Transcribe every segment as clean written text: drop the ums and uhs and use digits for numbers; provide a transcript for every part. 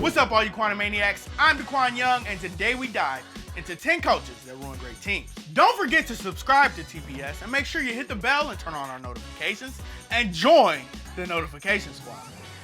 What's up, all you Quantum Maniacs? I'm DeQwan Young, and today we dive into 10 coaches that ruin great teams. Don't forget to subscribe to TPS and make sure you hit the bell and turn on our notifications and join the notification squad.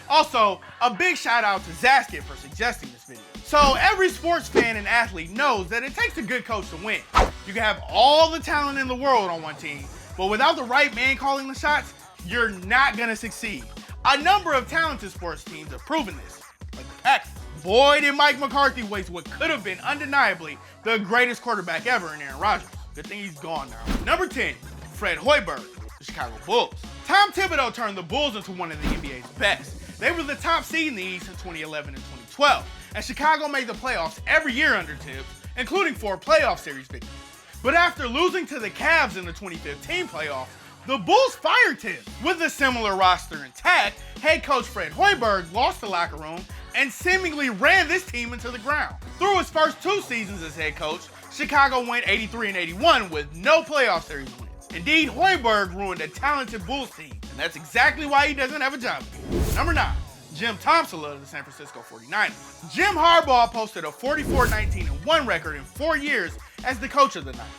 Also, a big shout out to Zaskit for suggesting this video. So every sports fan and athlete knows that it takes a good coach to win. You can have all the talent in the world on one team, but without the right man calling the shots, you're not gonna succeed. A number of talented sports teams have proven this, like the Packers. Boy, did Mike McCarthy waste what could have been undeniably the greatest quarterback ever in Aaron Rodgers. Good thing he's gone now. Number 10, Fred Hoiberg, the Chicago Bulls. Tom Thibodeau turned the Bulls into one of the NBA's best. They were the top seed in the East in 2011 and 2012, and Chicago made the playoffs every year under Tibbs, including 4 playoff series victories. But after losing to the Cavs in the 2015 playoffs, the Bulls fired Tibbs. With a similar roster intact, head coach Fred Hoiberg lost the locker room and seemingly ran this team into the ground. Through his first 2 seasons as head coach, Chicago went 83 and 81 with no playoff series wins. Indeed, Hoiberg ruined a talented Bulls team, and that's exactly why he doesn't have a job again. Number 9, Jim Tomsula of the San Francisco 49ers. Jim Harbaugh posted a 44-19-1 record in 4 years as the coach of the Niners.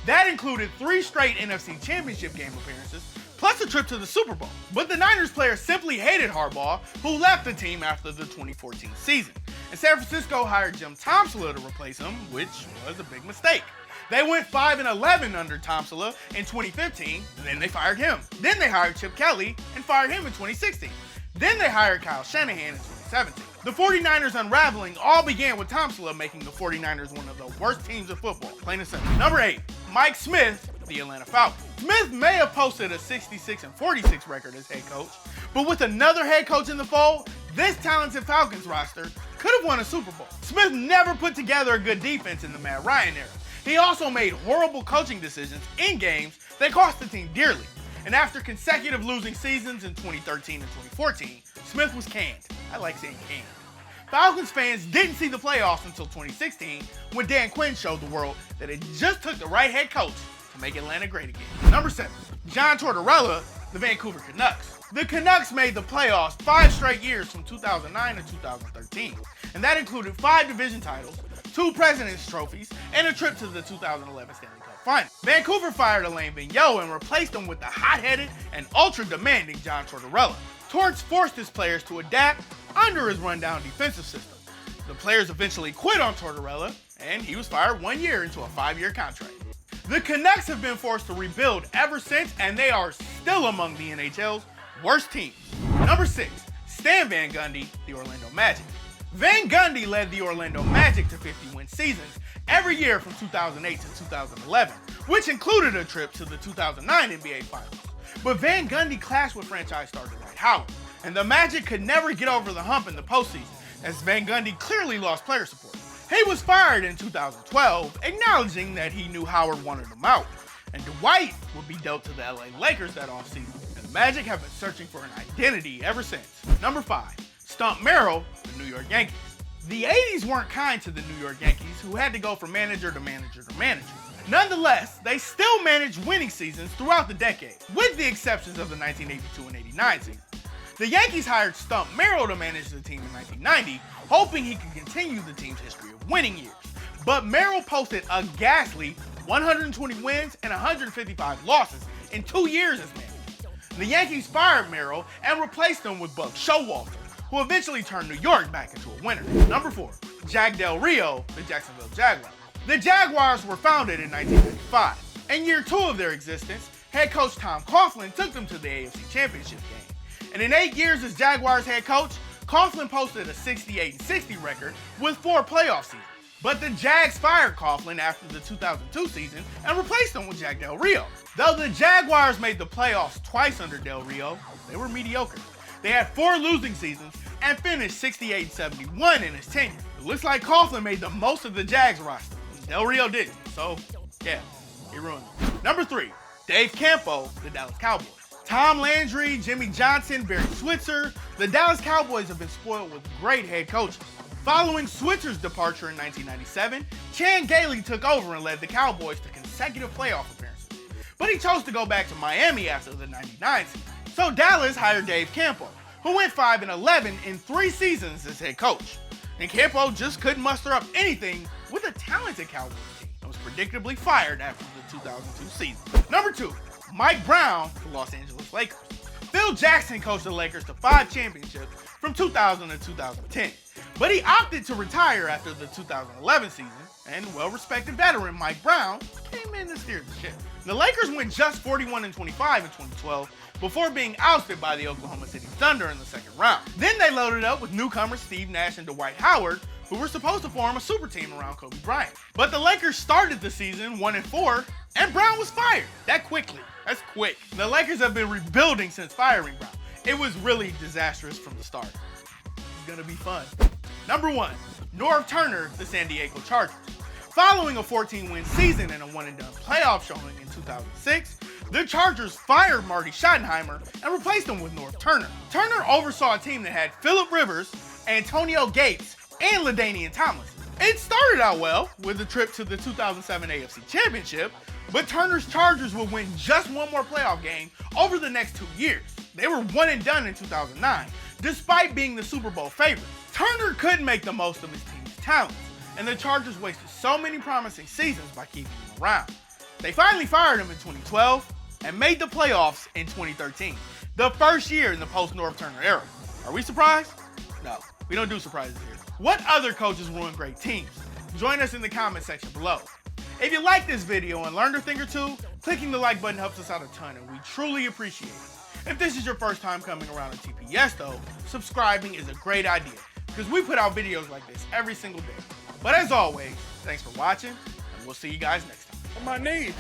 That included 3 straight NFC Championship game appearances, plus a trip to the Super Bowl. But the Niners players simply hated Harbaugh, who left the team after the 2014 season. And San Francisco hired Jim Tomsula to replace him, which was a big mistake. They went 5-11 under Tomsula in 2015, and then they fired him. Then they hired Chip Kelly and fired him in 2016. Then they hired Kyle Shanahan in 2017. The 49ers unraveling all began with Tomsula making the 49ers one of the worst teams in football, plain and simple. Number 8, Mike Smith, the Atlanta Falcons. Smith may have posted a 66-46 record as head coach, but with another head coach in the fold, this talented Falcons roster could have won a Super Bowl. Smith never put together a good defense in the Matt Ryan era. He also made horrible coaching decisions in games that cost the team dearly. And after consecutive losing seasons in 2013 and 2014, Smith was canned. I like saying canned. Falcons fans didn't see the playoffs until 2016 when Dan Quinn showed the world that it just took the right head coach to make Atlanta great again. Number 7, John Tortorella, the Vancouver Canucks. The Canucks made the playoffs 5 straight years from 2009 to 2013, and that included 5 division titles, 2 President's Trophies, and a trip to the 2011 Stanley Cup Final. Vancouver fired Alain Vigneault and replaced him with the hot-headed and ultra-demanding John Tortorella. Torts forced his players to adapt under his rundown defensive system. The players eventually quit on Tortorella, and he was fired 1 year into a 5-year contract. The Canucks have been forced to rebuild ever since, and they are still among the NHL's worst teams. Number 6, Stan Van Gundy, the Orlando Magic. Van Gundy led the Orlando Magic to 50-win seasons every year from 2008 to 2011, which included a trip to the 2009 NBA Finals. But Van Gundy clashed with franchise star Dwight Howard, and the Magic could never get over the hump in the postseason, as Van Gundy clearly lost player support. He was fired in 2012, acknowledging that he knew Howard wanted him out, and Dwight would be dealt to the LA Lakers that offseason, and the Magic have been searching for an identity ever since. Number 5, Stump Merrill, the New York Yankees. The 80s weren't kind to the New York Yankees, who had to go from manager to manager to manager. Nonetheless, they still managed winning seasons throughout the decade, with the exceptions of the 1982 and 89 season. The Yankees hired Stump Merrill to manage the team in 1990, hoping he could continue the team's history of winning years. But Merrill posted a ghastly 120 wins and 155 losses in 2 years as manager. The Yankees fired Merrill and replaced him with Buck Showalter, who eventually turned New York back into a winner. Number 4, Jack Del Rio, the Jacksonville Jaguars. The Jaguars were founded in 1995. In year 2 of their existence, head coach Tom Coughlin took them to the AFC Championship game. And in 8 years as Jaguars head coach, Coughlin posted a 68-60 record with 4 playoff seasons. But the Jags fired Coughlin after the 2002 season and replaced him with Jack Del Rio. Though the Jaguars made the playoffs twice under Del Rio, they were mediocre. They had 4 losing seasons and finished 68-71 in his tenure. It looks like Coughlin made the most of the Jags roster. Del Rio didn't, so yeah, he ruined them. Number 3, Dave Campo, the Dallas Cowboys. Tom Landry, Jimmy Johnson, Barry Switzer, the Dallas Cowboys have been spoiled with great head coaches. Following Switzer's departure in 1997, Chan Gailey took over and led the Cowboys to consecutive playoff appearances. But he chose to go back to Miami after the 99 season. So Dallas hired Dave Campo, who went 5-11 in 3 seasons as head coach. and Campo just couldn't muster up anything with a talented Cowboys team and was predictably fired after the 2002 season. Number 2, Mike Brown, the Los Angeles Lakers. Phil Jackson coached the Lakers to 5 championships from 2000 to 2010, but he opted to retire after the 2011 season, and well-respected veteran Mike Brown came in and steered the ship. The Lakers went just 41-25 in 2012 before being ousted by the Oklahoma City Thunder in the second round. Then they loaded up with newcomers Steve Nash and Dwight Howard, who were supposed to form a super team around Kobe Bryant. But the Lakers started the season 1-4, and Brown was fired that quickly. That's quick. The Lakers have been rebuilding since firing Brown. It was really disastrous from the start. It's gonna be fun. Number 1, Norv Turner, the San Diego Chargers. Following a 14-win season and a one-and-done playoff showing in 2006, the Chargers fired Marty Schottenheimer and replaced him with Norv Turner. Turner oversaw a team that had Phillip Rivers, Antonio Gates, and LaDainian Tomlinson. It started out well with the trip to the 2007 AFC Championship, but Turner's Chargers would win just one more playoff game over the next 2 years. They were one and done in 2009, despite being the Super Bowl favorite. Turner couldn't make the most of his team's talents, and the Chargers wasted so many promising seasons by keeping him around. They finally fired him in 2012 and made the playoffs in 2013, the first year in the post-Norv Turner era. Are we surprised? No, we don't do surprises here. What other coaches ruin great teams? Join us in the comment section below. If you like this video and learned a thing or two, clicking the like button helps us out a ton and we truly appreciate it. If this is your first time coming around to TPS though, subscribing is a great idea because we put out videos like this every single day. But as always, thanks for watching and we'll see you guys next time. On my knees.